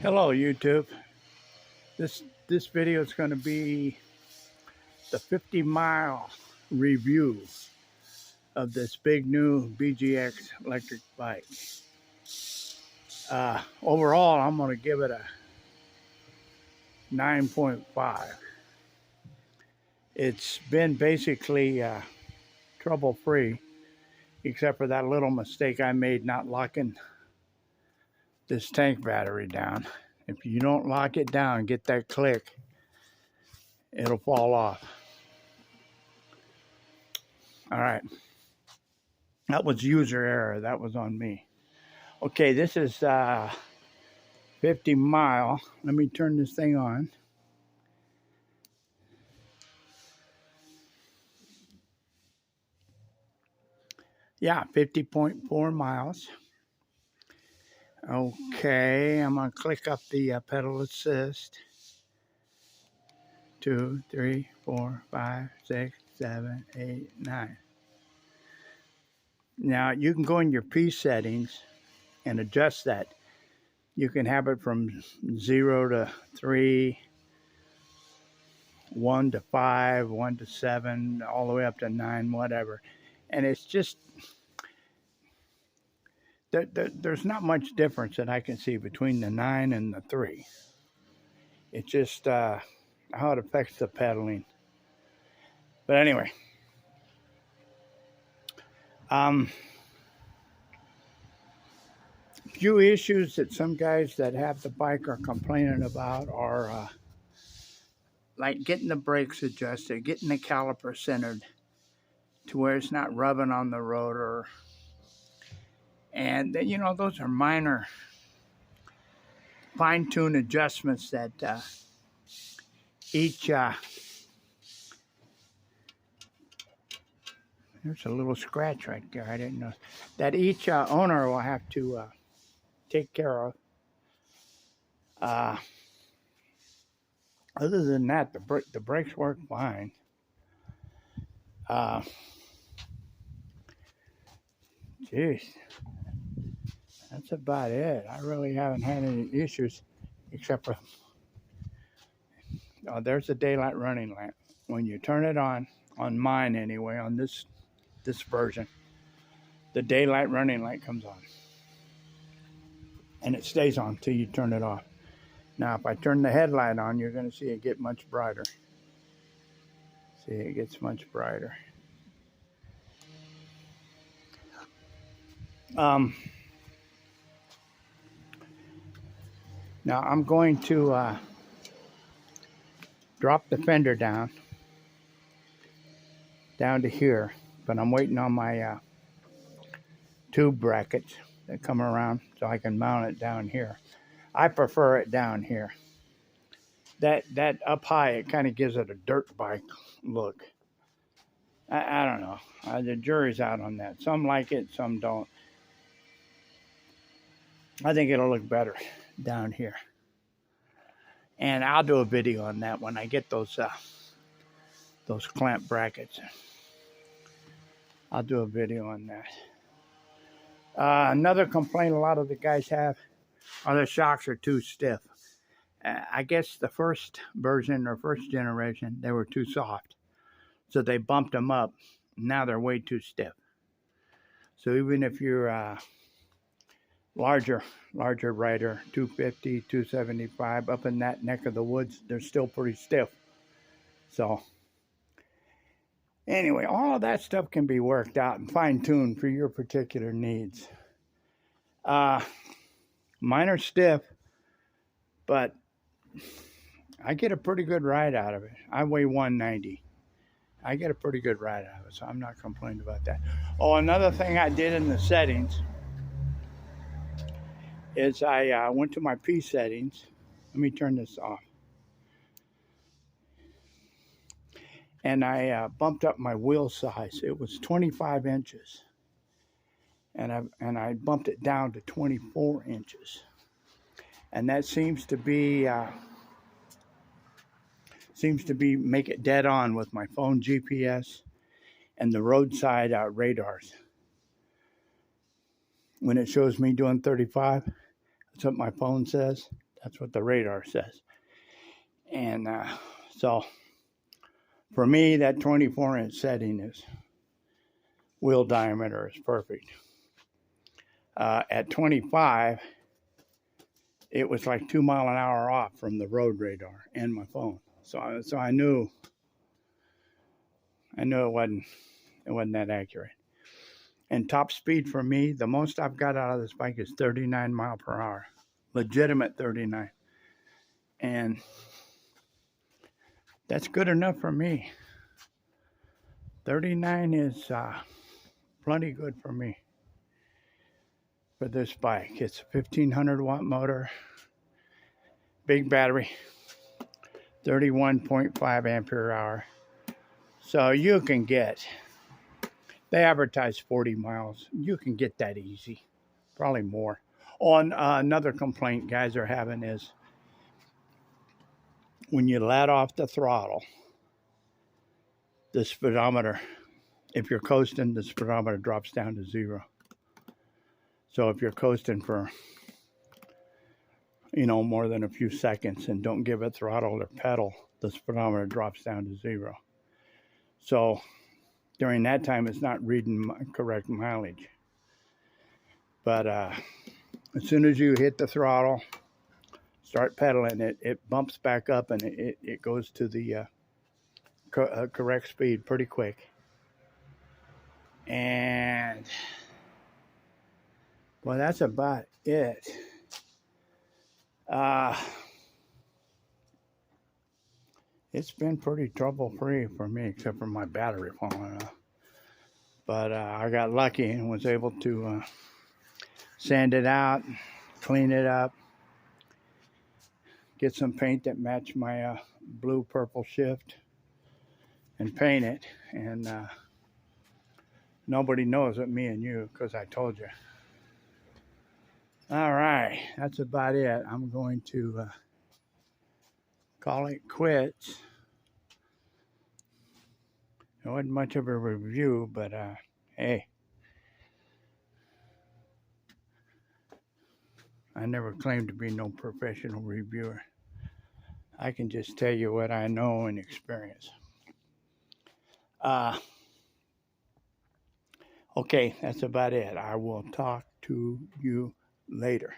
Hello YouTube. This video is going to be the 50-mile review of this Bigniu BG-X electric bike. Overall, I'm going to give it a 9.5. It's been basically trouble-free, except for that little mistake I made not locking this tank battery down. If you don't lock it down, get that click, it'll fall off. All right. That was user error. That was on me. Okay, this is 50 mile. Let me turn this thing on. Yeah, 50.4 miles. Okay, I'm going to click up the pedal assist. 2, 3, 4, 5, 6, 7, 8, 9. Now, you can go in your P settings and adjust that. You can have it from 0 to 3, 1 to 5, 1 to 7, all the way up to 9, whatever. And it's just, there's not much difference that I can see between the 9 and the 3. It's just how it affects the pedaling. But anyway, few issues that some guys that have the bike are complaining about are like getting the brakes adjusted, getting the caliper centered to where it's not rubbing on the rotor. And you know, those are minor fine-tune adjustments that each there's a little scratch right there. I didn't know that each owner will have to take care of. Other than that, the brakes work fine. Jeez, that's about it. I really haven't had any issues, except for there's the daylight running lamp. When you turn it on mine anyway, on this version, the daylight running light comes on, and it stays on till you turn it off. Now, if I turn the headlight on, you're going to see it get much brighter. See, it gets much brighter. Now, I'm going to drop the fender down to here, but I'm waiting on my tube brackets that come around so I can mount it down here. I prefer it down here. That up high, it kind of gives it a dirt bike look. I don't know. The jury's out on that. Some like it, some don't. I think it'll look better down here. And I'll do a video on that when I get those clamp brackets. I'll do a video on that. Another complaint a lot of the guys have are the shocks are too stiff. I guess the first version or first generation, they were too soft. So they bumped them up. Now they're way too stiff. So even if you're a larger rider, 250, 275, up in that neck of the woods, they're still pretty stiff. So anyway, all of that stuff can be worked out and fine-tuned for your particular needs. Mine are stiff, but I get a pretty good ride out of it. I weigh 190. I get a pretty good ride out of it, so I'm not complaining about that. Oh, another thing I did in the settings is I went to my P settings. Let me turn this off. And I bumped up my wheel size. It was 25 inches. And I bumped it down to 24 inches. And that seems to be make it dead on with my phone GPS and the roadside radars. When it shows me doing 35, that's what my phone says. That's what the radar says. And so for me, that 24-inch setting is wheel diameter is perfect. At 25, it was like 2 mile an hour off from the road radar and my phone. So I knew it wasn't that accurate. And top speed for me, the most I've got out of this bike is 39 mile per hour, legitimate 39, and that's good enough for me. 39 is plenty good for me for this bike. It's a 1500 watt motor, big battery, 31.5 ampere hour. So you can get, they advertise 40 miles. You can get that easy, probably more. On another complaint guys are having is when you let off the throttle, the speedometer, if you're coasting, the speedometer drops down to 0. So if you're coasting for, more than a few seconds and don't give it throttle or pedal, the speedometer drops down to 0. So during that time, it's not reading correct mileage. But as soon as you hit the throttle, start pedaling, it bumps back up and it goes to the correct speed pretty quick. And well, that's about it. It's been pretty trouble-free for me, except for my battery falling off. But I got lucky and was able to sand it out, clean it up, get some paint that matched my blue-purple shift, and paint it. And nobody knows but me and you, because I told you. All right, that's about it. I'm going to call it quits. It wasn't much of a review, but hey, I never claimed to be no professional reviewer. I can just tell you what I know and experience. Okay, that's about it. I will talk to you later.